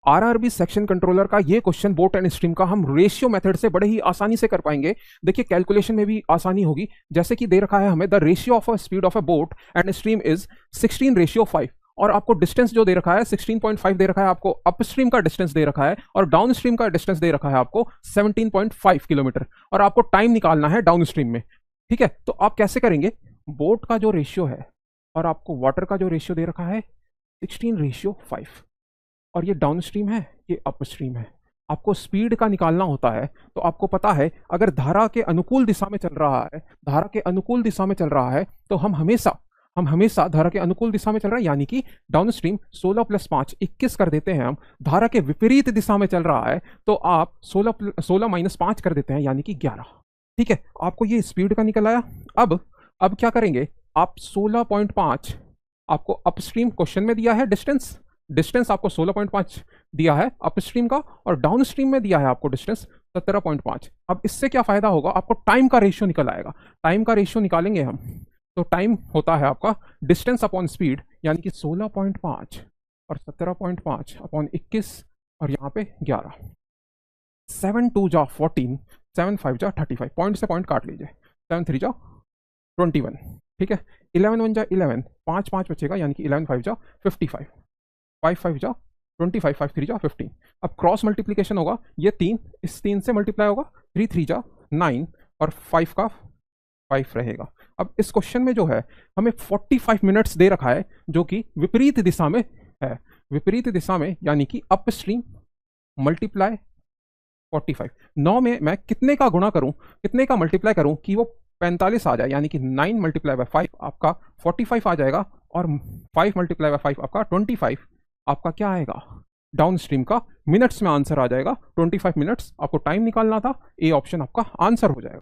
RRB section controller का ये question boat and stream का हम रेशियो मेथड से बड़े ही आसानी से कर पाएंगे। देखिए कैलकुलेशन में भी आसानी होगी। जैसे कि दे रखा है हमें the ratio of a speed of a boat and stream is 16:5 और आपको डिस्टेंस जो दे रखा है 16.5 दे रखा है, आपको अपस्ट्रीम का डिस्टेंस दे रखा है और डाउनस्ट्रीम का डिस्टेंस दे रखा है आपको 17.5 किलोमीटर और आपको टाइम निकालना है डाउनस्ट्रीम में। ठीक है, तो आप कैसे करेंगे? बोट का जो रेशियो है और आपको वाटर का जो रेशियो दे रखा है 16:5 और ये डाउनस्ट्रीम है, ये अपस्ट्रीम है। आपको स्पीड का निकालना होता है तो आपको पता है अगर धारा के अनुकूल दिशा में चल रहा है, धारा के अनुकूल दिशा में चल रहा है तो हम हमेशा धारा के अनुकूल दिशा में चल रहा है, यानी कि डाउनस्ट्रीम 16 + 5 21 कर देते हैं हम। धारा के विपरीत दिशा में चल रहा है तो आप 16 - 5 कर देते हैं, यानी कि 11। ठीक है, आपको ये स्पीड का निकल आया। अब क्या करेंगे आप? 16.5 आपको अपस्ट्रीम क्वेश्चन में दिया है, डिस्टेंस आपको 16.5 दिया है अपस्ट्रीम का और डाउनस्ट्रीम में दिया है आपको डिस्टेंस 17.5। अब इससे क्या फायदा होगा? आपको टाइम का रेशियो निकल आएगा। टाइम का रेशियो निकालेंगे हम तो टाइम होता है आपका डिस्टेंस अपॉन स्पीड, यानी कि 16.5 और 17.5 अपॉन 21 और यहाँ पे 11। 7 2 जा 14, 7 5 जा 35, पॉइंट से पॉइंट काट लीजिए। 7 3 जा 21। ठीक है, 11 1 जा 11, 5 5 बचेगा, यानी कि 11 5 जा 55, 5 5 जा 25, 5 3 जा 15। अब क्रॉस मल्टीप्लीकेशन होगा, ये 3 इस 3 से मल्टीप्लाई होगा, 3 3 जा 9 और 5 का 5 रहेगा। अब इस क्वेश्चन में जो है हमें 45 मिनट्स दे रखा है जो कि विपरीत दिशा में है, विपरीत दिशा में यानी कि अपस्ट्रीम मल्टीप्लाई 45। 9 में मैं कितने का गुणा करूं, कितने का मल्टीप्लाई करूं कि वो 45 आ जाए, यानी कि 9 × 5 आपका 45 आ जाएगा और 5 × 5 आपका 25 आपका क्या आएगा? डाउन स्ट्रीम का मिनट्स में आंसर आ जाएगा। 25 मिनट्स आपको टाइम निकालना था, ए ऑप्शन आपका आंसर हो जाएगा।